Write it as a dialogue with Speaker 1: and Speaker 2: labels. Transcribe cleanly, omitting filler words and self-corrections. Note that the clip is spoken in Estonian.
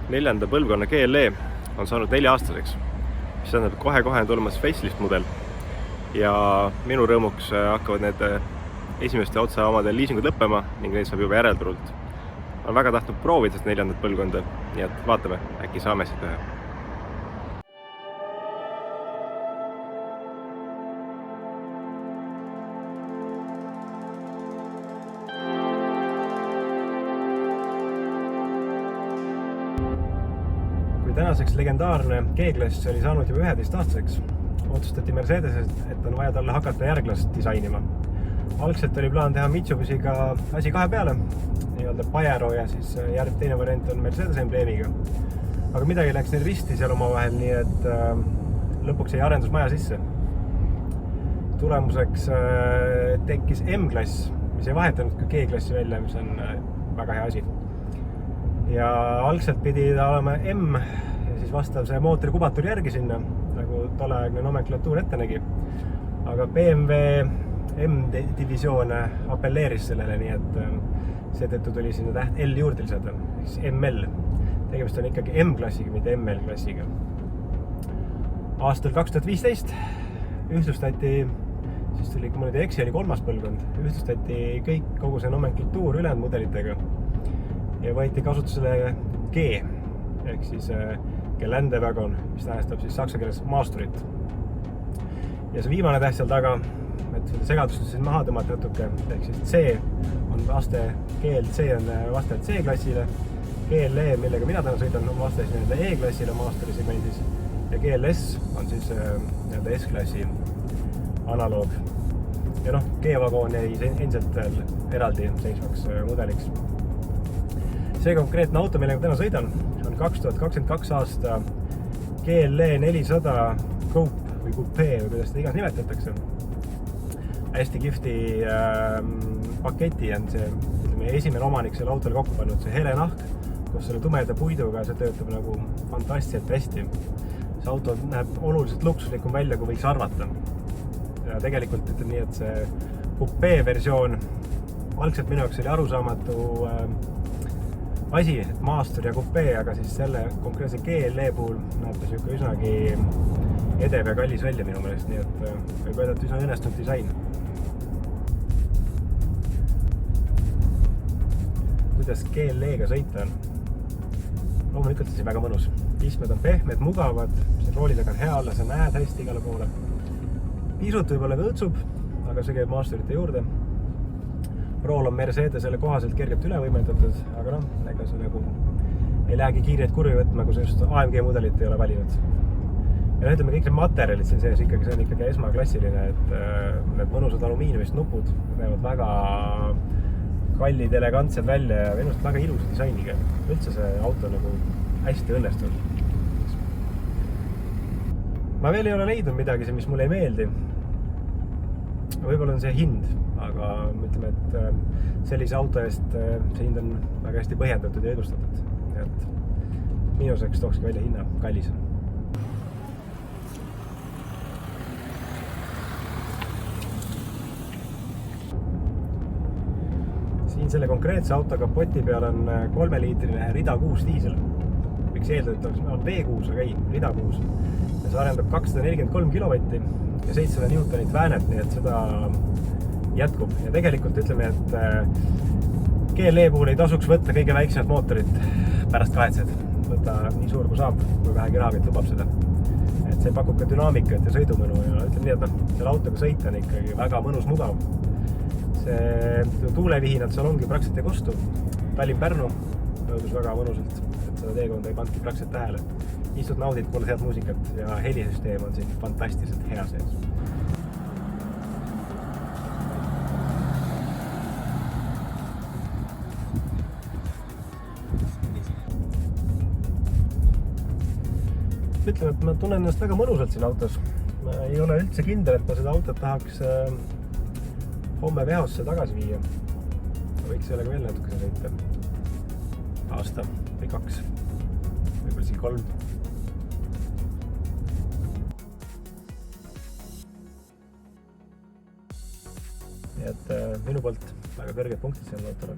Speaker 1: 4. põlvkonna GLE on saanud 4-aastaseks, mis tähendab, et kohe-kohe on tulemas facelift mudel ja minu rõõmuks hakkavad need esimeste otsa omadel liisingud lõppema ning neid saab juba järelturult. Olen väga tahtnud proovida seda 4. põlvkonda, nii et vaatame, äkki saame seda teha. Tänaseks legendaarne G-klass oli saanud juba 11-aastaseks. Otsustati Mercedeses, et on vaja talle hakata järglast disainima. Algselt oli plaan teha Mitsubishiga asi 2 peale, nii-öelda Pajero ja siis teine variant on Mercedes embleemiga. Aga midagi läks neil risti seal omavahel, nii et lõpuks jäi arendusmaja sisse. Tulemuseks tekkis M-klass, mis ei vahetanud ka G-klassi välja, mis on väga hea asi. Ja algselt pidi ta olema M ja siis vastav see mootori kubatur järgi sinna, nagu tolleaegne nomenklatuur ette nägi. Aga BMW M-divisioon apelleeris sellele, nii et seetõttu tuli sinna täht L juurde lisada, ML. Tegemist on ikkagi M-klassiga, mitte ML-klassiga. Aastal 2015 ühtlustati, siis tuli, kui ma nüüd ei eksi, oli 3. põlvkond, ühtlustati kogu see nomenklatuur ülejäänud mudelitega. Ja võeti kasutusele G, ehk siis Geländewagon, mis tähendab siis saksa keeles maasturit. Ja see viimane täht seal taga, et segadust siis maha tõmmata natuke, ehk siis C on vaste, GLC on vaste C-klassile, GLE, millega mina täna sõidan, on vaste E-klassile maasturi segmendis ja GLS on siis S-klassi analoog. Ja G-vagoon jäi endiselt eraldi seisvaks mudeliks. See konkreetne auto, millega täna sõidan, on 2022 aasta GLE 400 Coupe või Coupe või kuidas seda igas nimetatakse. Hästi kihvti paketi on see, esimene omanik selle autole kokku pannud, see hele nahk, kus selle tumeda puiduga see töötab nagu fantastiliselt hästi. See auto näeb oluliselt luksuslikum välja, kui võiks arvata. Ja tegelikult ütleb nii, et see Coupe versioon algselt minu jaoks oli arusaamatu asi, et maastur ja Coupe, aga siis selle konkreetse GLE puhul näeb ta siuke üsnagi edev ja kallis välja minu meelest, nii et võib öelda, et üsna õnnestunud disain. Kuidas GLE-ga sõita on? Loomulikult see väga mõnus. Istmed on pehmed, mugavad, rooli taga on hea olla, sa näed hästi igale poole. Pisut võib-olla õõtsub, aga see käib maasturite juurde. Rool on Mercedesele kohaselt kergelt üle võimendatud, aga ega see nagu ei lähegi kiireid kurvi võtma, kui see just AMG mudelit ei ole valinud. Ja ütleme, kõik see materjalid siin sees ikkagi, see on ikkagi esmaklassiline, et need mõnusad alumiiniumist nupud näevad väga kallid, elegantsed välja ja ennust väga ilusa disainiga. Üldse see auto nagu hästi õnnestunud. Ma veel ei ole leidnud midagi, mis mulle ei meeldi. Võib-olla on see hind, aga ütleme, et sellise auto eest see hind on väga hästi põhjendatud ja edustatud. Et miinuseks tookski välja hinna kallis. Siin selle konkreetse auto kapoti peal on 3-liitrine Rida 6 diisel. Võiks eeldada, et on V6, aga ei, Rida 6. Ja see arendab 243 kilovatti ja 700 newtonit väänet, nii et seda jätkub. Ja tegelikult ütleme, et GLE puhul ei tasuks võtta kõige väiksemat mootorit pärast kahetsed. Võtta nii suur kui saab, kui vähegi rahakott lubab seda. Et see pakub ka dünaamikat ja sõidumõnu ja ütleme nii, et selle autoga sõita on ikkagi väga mõnus mugav. See tuulevihinad seal ongi praktiliselt ei kostu. Tallinn-Pärnu nõudus väga mõnusalt, et seda teekonda ei pandki praktiliselt tähele. Istud naudid, kuuled head muusikat ja helisüsteem on siin fantastiliselt hea sees. Ütleme, et ma tunnen ennast väga mõnusalt siin autos. Ma ei ole üldse kindel, et ma seda autot tahaks homme vehosse tagasi viia. Ma võiks sellega veel natuke sõita. Aasta või 2, võib-olla siin 3. Nii et minu poolt väga kõrged punktid seal autole.